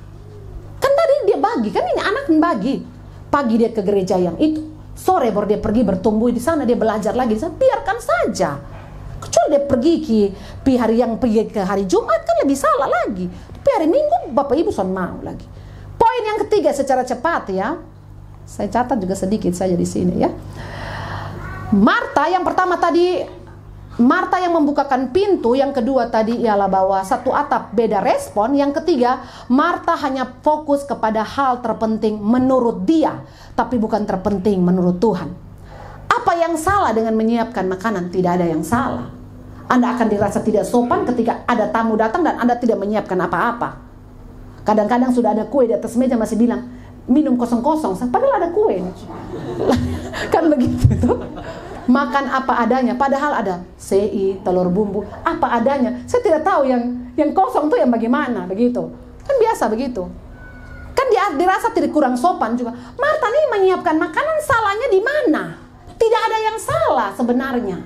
Kan tadi dia bagi, kan ini anak membagi. Pagi dia ke gereja yang itu, sore baru dia pergi bertumbuh di sana, dia belajar lagi di sana, biarkan saja. Kecuali dia pergi ke hari Jumat kan lebih salah lagi. Tapi hari Minggu Bapak Ibu son mau lagi. Poin yang ketiga secara cepat ya. Saya catat juga sedikit saja di sini ya. Marta yang pertama tadi, Marta yang membukakan pintu, yang kedua tadi ialah bahwa satu atap beda respon, yang ketiga Marta hanya fokus kepada hal terpenting menurut dia, tapi bukan terpenting menurut Tuhan. Apa yang salah dengan menyiapkan makanan? Tidak ada yang salah. Anda akan dirasa tidak sopan ketika ada tamu datang dan Anda tidak menyiapkan apa-apa. Kadang-kadang sudah ada kue di atas meja masih bilang, minum kosong-kosong, padahal ada kue. Kan begitu tuh. Makan apa adanya, padahal ada sei, telur bumbu, apa adanya. Saya tidak tahu yang kosong tuh yang bagaimana, begitu. Kan biasa begitu. Kan dia dirasa tidak kurang sopan juga. Marta nih menyiapkan makanan, salahnya di mana? Tidak ada yang salah sebenarnya.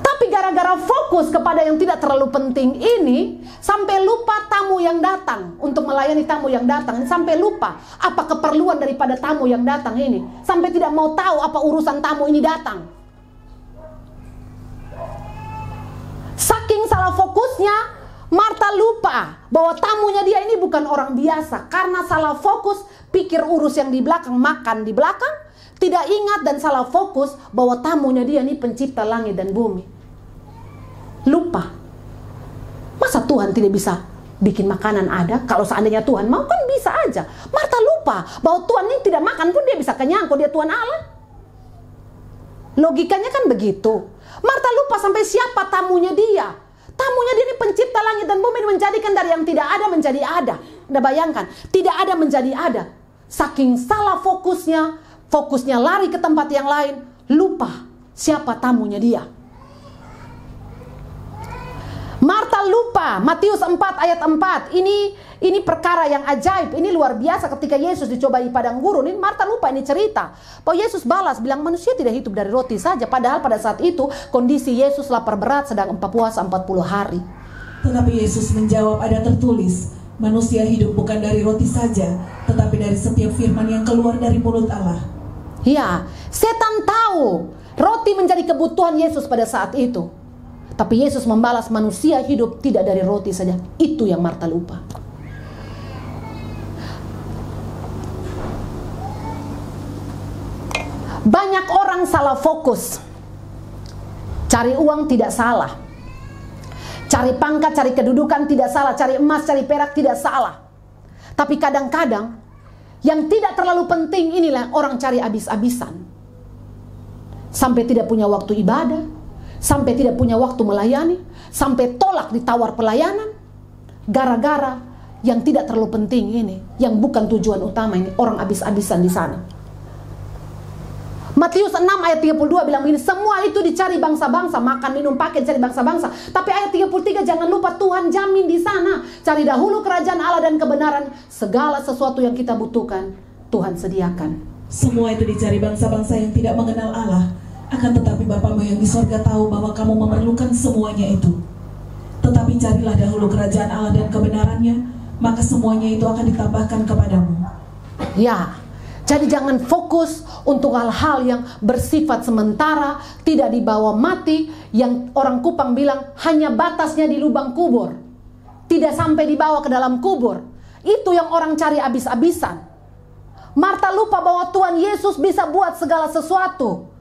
Tapi gara-gara fokus kepada yang tidak terlalu penting ini, sampai lupa tamu yang datang, untuk melayani tamu yang datang, sampai lupa apa keperluan daripada tamu yang datang ini, sampai tidak mau tahu apa urusan tamu ini datang. Saking salah fokusnya, Marta lupa bahwa tamunya dia ini bukan orang biasa. Karena salah fokus, pikir urus yang di belakang, makan di belakang, tidak ingat dan salah fokus bahwa tamunya dia ini pencipta langit dan bumi. Lupa. Masa Tuhan tidak bisa bikin makanan ada? Kalau seandainya Tuhan mau kan bisa aja. Marta lupa bahwa Tuhan ini tidak makan pun dia bisa kenyang kok dia Tuhan Allah. Logikanya kan begitu. Marta lupa sampai siapa tamunya dia. Tamunya dia ini pencipta langit dan bumi, menjadikan dari yang tidak ada menjadi ada. Anda bayangkan, tidak ada menjadi ada. Saking salah fokusnya lari ke tempat yang lain, lupa siapa tamunya dia. Marta lupa. Matius 4 ayat 4. Ini perkara yang ajaib. Ini luar biasa ketika Yesus dicobai di padang gurun. Ini Marta lupa ini cerita. Bahwa Yesus balas bilang manusia tidak hidup dari roti saja. Padahal pada saat itu kondisi Yesus lapar berat sedang puasa 40 hari. Tetapi Yesus menjawab, ada tertulis, manusia hidup bukan dari roti saja, tetapi dari setiap firman yang keluar dari mulut Allah. Ya, setan tahu roti menjadi kebutuhan Yesus pada saat itu. Tapi Yesus membalas manusia hidup tidak dari roti saja. Itu yang Marta lupa. Banyak orang salah fokus. Cari uang tidak salah. Cari pangkat, cari kedudukan tidak salah. Cari emas, cari perak tidak salah. Tapi kadang-kadang yang tidak terlalu penting inilah orang cari habis-habisan. Sampai tidak punya waktu ibadah, sampai tidak punya waktu melayani, sampai tolak ditawar pelayanan, gara-gara yang tidak terlalu penting ini, yang bukan tujuan utama ini, orang habis-habisan di sana. Matius 6 ayat 32 bilang begini, semua itu dicari bangsa-bangsa, makan, minum, pakai, cari bangsa-bangsa. Tapi ayat 33 jangan lupa Tuhan jamin di sana. Cari dahulu kerajaan Allah dan kebenaran, segala sesuatu yang kita butuhkan Tuhan sediakan. Semua itu dicari bangsa-bangsa yang tidak mengenal Allah. Akan tetapi Bapamu yang di sorga tahu bahwa kamu memerlukan semuanya itu. Tetapi carilah dahulu kerajaan Allah dan kebenarannya, maka semuanya itu akan ditambahkan kepadamu. Ya, jadi jangan fokus untuk hal-hal yang bersifat sementara, tidak dibawa mati, yang orang Kupang bilang hanya batasnya di lubang kubur, tidak sampai dibawa ke dalam kubur. Itu yang orang cari abis-abisan. Marta lupa bahwa Tuhan Yesus bisa buat segala sesuatu.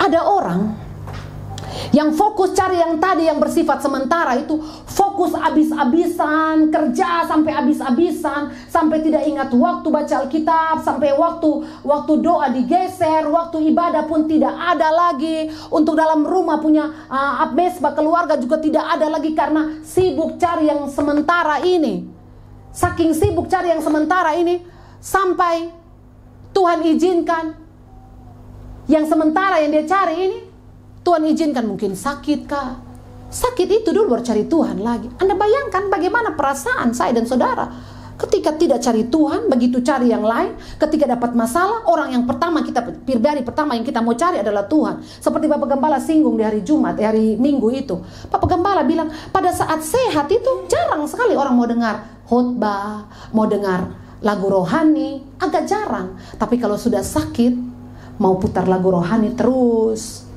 Ada orang yang fokus cari yang tadi yang bersifat sementara itu, fokus abis-abisan, kerja sampai abis-abisan, sampai tidak ingat waktu baca Alkitab, sampai waktu doa digeser, waktu ibadah pun tidak ada lagi, untuk dalam rumah punya mesbah keluarga juga tidak ada lagi karena sibuk cari yang sementara ini. Saking sibuk cari yang sementara ini, sampai Tuhan izinkan yang sementara yang dia cari ini, Tuhan izinkan mungkin sakit kah? Sakit itu dulu baru cari Tuhan lagi. Anda bayangkan bagaimana perasaan saya dan saudara ketika tidak cari Tuhan, begitu cari yang lain. Ketika dapat masalah, orang yang pertama pribadi pertama yang kita mau cari adalah Tuhan. Seperti Bapak Gembala singgung di hari Jumat, hari Minggu itu. Bapak Gembala bilang pada saat sehat itu jarang sekali orang mau dengar khotbah, mau dengar lagu rohani, agak jarang. Tapi kalau sudah sakit, mau putar lagu rohani terus,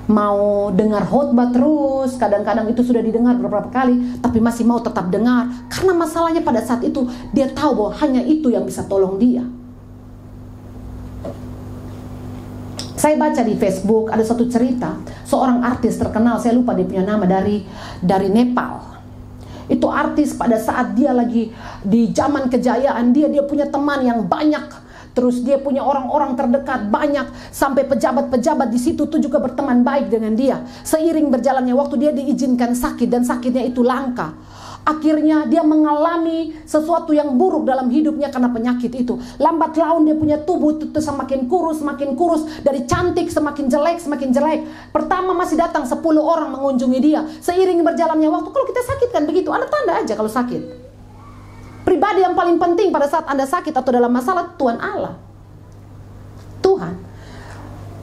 mau dengar khotbah terus, kadang-kadang itu sudah didengar beberapa kali, tapi masih mau tetap dengar, karena masalahnya pada saat itu dia tahu bahwa hanya itu yang bisa tolong dia. Saya baca di Facebook ada satu cerita, seorang artis terkenal, saya lupa dia punya nama, dari Nepal. Itu artis pada saat dia lagi di zaman kejayaan dia punya teman yang banyak. Terus dia punya orang-orang terdekat banyak, sampai pejabat-pejabat di situ tuh juga berteman baik dengan dia. Seiring berjalannya waktu dia diizinkan sakit, dan sakitnya itu langka. Akhirnya dia mengalami sesuatu yang buruk dalam hidupnya karena penyakit itu. Lambat laun dia punya tubuh itu semakin kurus, dari cantik semakin jelek. Pertama masih datang 10 orang mengunjungi dia. Seiring berjalannya waktu, kalau kita sakit kan begitu, Anda tanda aja kalau sakit. Pribadi yang paling penting pada saat Anda sakit atau dalam masalah, Tuhan Allah. Tuhan.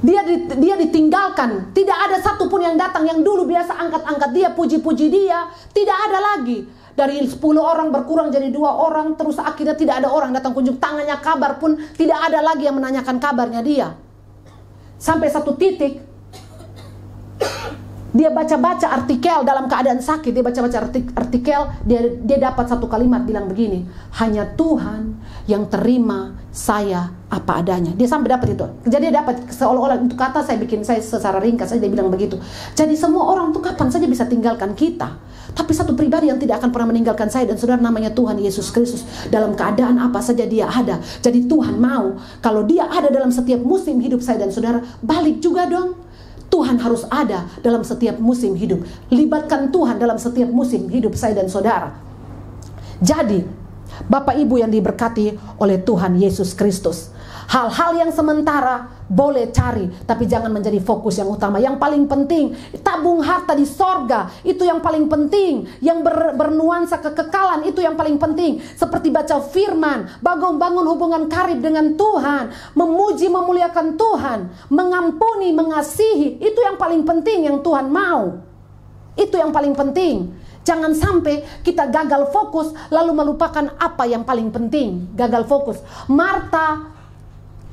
Dia ditinggalkan. Tidak ada satupun yang datang yang dulu biasa angkat-angkat dia, puji-puji dia. Tidak ada lagi. Dari 10 orang berkurang jadi 2 orang. Terus akhirnya tidak ada orang datang kunjung. Tangannya kabar pun tidak ada lagi yang menanyakan kabarnya dia. Sampai satu titik dia baca-baca artikel dalam keadaan sakit, dia baca-baca artikel, dia dapat satu kalimat bilang begini, hanya Tuhan yang terima saya apa adanya. Dia sampai dapat itu. Jadi dia dapat seolah-olah itu kata saya secara ringkas saja dia bilang begitu. Jadi semua orang tuh kapan saja bisa tinggalkan kita. Tapi satu pribadi yang tidak akan pernah meninggalkan saya dan saudara namanya Tuhan Yesus Kristus. Dalam keadaan apa saja dia ada. Jadi Tuhan mau kalau dia ada dalam setiap musim hidup saya dan saudara, balik juga dong. Tuhan harus ada dalam setiap musim hidup. Libatkan Tuhan dalam setiap musim hidup saya dan saudara. Jadi, Bapak Ibu yang diberkati oleh Tuhan Yesus Kristus, hal-hal yang sementara boleh cari, tapi jangan menjadi fokus yang utama. Yang paling penting, tabung harta di sorga, itu yang paling penting. Yang bernuansa kekekalan, itu yang paling penting. Seperti baca firman, bangun hubungan karib dengan Tuhan, memuji, memuliakan Tuhan, mengampuni, mengasihi, itu yang paling penting yang Tuhan mau. Itu yang paling penting. Jangan sampai kita gagal fokus lalu melupakan apa yang paling penting. Gagal fokus. Marta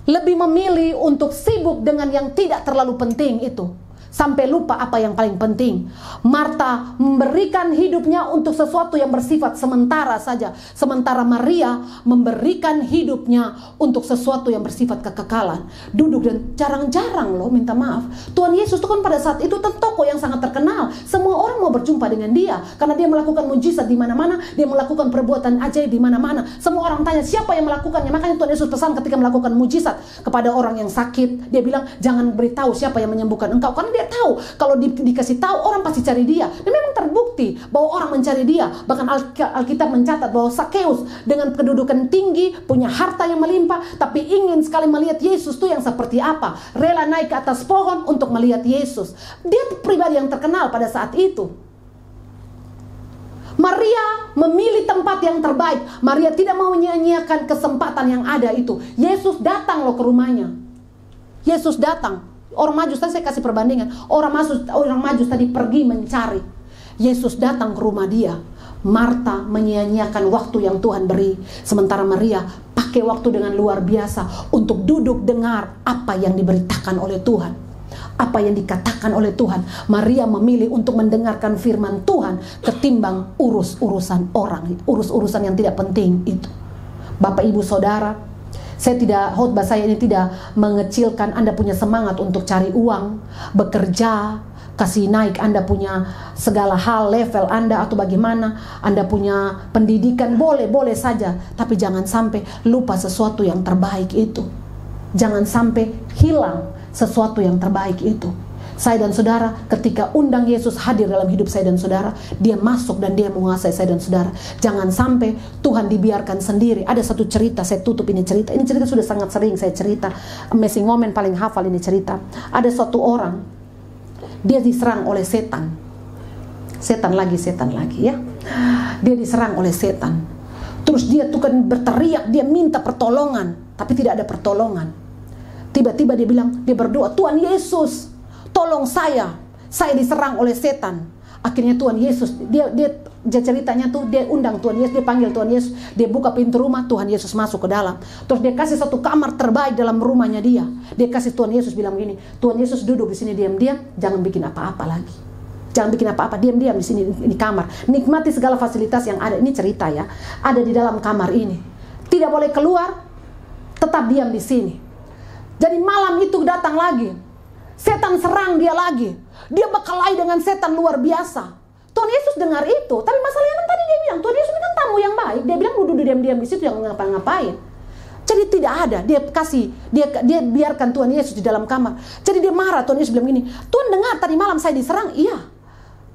lebih memilih untuk sibuk dengan yang tidak terlalu penting itu, sampai lupa apa yang paling penting. Marta memberikan hidupnya untuk sesuatu yang bersifat sementara saja, sementara Maria memberikan hidupnya untuk sesuatu yang bersifat kekekalan. Duduk dan jarang-jarang loh minta maaf. Tuhan Yesus itu kan pada saat itu tokoh yang sangat terkenal. Semua orang mau berjumpa dengan dia karena dia melakukan mujizat di mana-mana, dia melakukan perbuatan ajaib di mana-mana. Semua orang tanya siapa yang melakukannya. Makanya Tuhan Yesus pesan ketika melakukan mujizat kepada orang yang sakit, dia bilang jangan beritahu siapa yang menyembuhkan engkau, karena dia Dia tahu kalau dikasih tahu orang pasti cari dia. Dan memang terbukti bahwa orang mencari dia. Bahkan Alkitab mencatat bahwa Sakeus dengan kedudukan tinggi, punya harta yang melimpah, tapi ingin sekali melihat Yesus tuh yang seperti apa. Rela naik ke atas pohon untuk melihat Yesus. Dia pribadi yang terkenal pada saat itu. Maria memilih tempat yang terbaik. Maria tidak mau menyia-nyiakan kesempatan yang ada itu. Yesus datang loh ke rumahnya. Yesus datang. Orang Majus tadi saya kasih perbandingan. Orang Majus tadi pergi mencari. Yesus datang ke rumah dia. Marta menyia-nyiakan waktu yang Tuhan beri. Sementara Maria pakai waktu dengan luar biasa untuk duduk dengar apa yang diberitakan oleh Tuhan. Apa yang dikatakan oleh Tuhan. Maria memilih untuk mendengarkan firman Tuhan ketimbang urus-urusan orang, urus-urusan yang tidak penting itu. Bapak, Ibu, Saudara, khotbah saya ini tidak mengecilkan Anda punya semangat untuk cari uang, bekerja, kasih naik Anda punya segala hal, level Anda atau bagaimana, Anda punya pendidikan, boleh saja. Tapi jangan sampai lupa sesuatu yang terbaik itu. Jangan sampai hilang sesuatu yang terbaik itu. Saya dan saudara, ketika undang Yesus hadir dalam hidup saya dan saudara, dia masuk dan dia menguasai saya dan saudara. Jangan sampai Tuhan dibiarkan sendiri. Ada satu cerita, saya tutup ini cerita. Ini cerita sudah sangat sering saya cerita. Amazing Moment paling hafal ini cerita. Ada suatu orang, dia diserang oleh setan. Setan lagi ya. Dia diserang oleh setan. Terus dia tuh kan berteriak, dia minta pertolongan, tapi tidak ada pertolongan. Tiba-tiba dia bilang, dia berdoa, Tuhan Yesus, tolong saya diserang oleh setan. Akhirnya Tuhan Yesus, dia ceritanya tuh, dia undang Tuhan Yesus, dia panggil Tuhan Yesus, dia buka pintu rumah, Tuhan Yesus masuk ke dalam. Terus dia kasih satu kamar terbaik dalam rumahnya dia. Dia kasih Tuhan Yesus bilang begini, Tuhan Yesus duduk di sini diam-diam, jangan bikin apa-apa lagi. Jangan bikin apa-apa, diam-diam di sini di kamar. Nikmati segala fasilitas yang ada. Ini cerita ya, ada di dalam kamar ini. Tidak boleh keluar, tetap diam di sini. Jadi malam itu datang lagi. Setan serang dia lagi. Dia berkelahi dengan setan luar biasa. Tuhan Yesus dengar itu. Tapi masalahnya kan tadi dia bilang, Tuhan Yesus ini kan tamu yang baik. Dia bilang duduk diam-diam di situ, yang ngapa-ngapain. Jadi tidak ada. Dia biarkan Tuhan Yesus di dalam kamar. Jadi dia marah. Tuhan Yesus bilang gini, Tuhan dengar tadi malam saya diserang. Iya.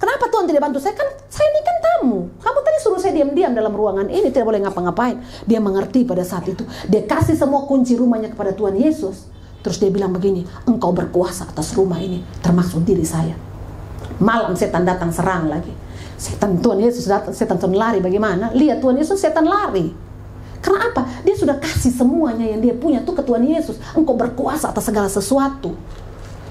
Kenapa Tuhan tidak bantu saya? Saya ini kan tamu. Kamu tadi suruh saya diam-diam dalam ruangan ini, tidak boleh ngapa-ngapain. Dia mengerti pada saat itu. Dia kasih semua kunci rumahnya kepada Tuhan Yesus. Terus dia bilang begini, engkau berkuasa atas rumah ini, termasuk diri saya. Malam setan datang serang lagi. Tuhan Yesus datang, setan lari bagaimana? Lihat Tuhan Yesus, setan lari. Karena apa? Dia sudah kasih semuanya yang dia punya tuh ke Tuhan Yesus. Engkau berkuasa atas segala sesuatu.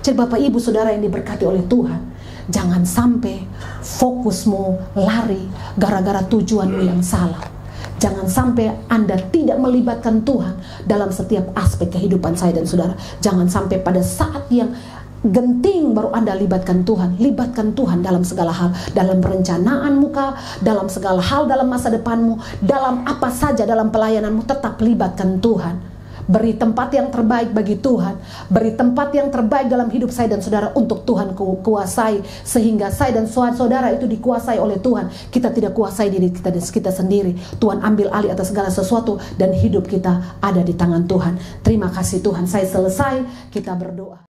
Jadi Bapak, Ibu, Saudara yang diberkati oleh Tuhan, jangan sampai fokusmu lari gara-gara tujuanmu yang salah. Jangan sampai Anda tidak melibatkan Tuhan dalam setiap aspek kehidupan saya dan saudara. Jangan sampai pada saat yang genting baru Anda libatkan Tuhan. Libatkan Tuhan dalam segala hal. Dalam perencanaanmu kah, dalam segala hal dalam masa depanmu, dalam apa saja dalam pelayananmu, tetap libatkan Tuhan. Beri tempat yang terbaik bagi Tuhan. Beri tempat yang terbaik dalam hidup saya dan saudara untuk Tuhan kuasai. Sehingga saya dan saudara itu dikuasai oleh Tuhan. Kita tidak kuasai diri kita sendiri. Tuhan ambil alih atas segala sesuatu. Dan hidup kita ada di tangan Tuhan. Terima kasih Tuhan. Saya selesai. Kita berdoa.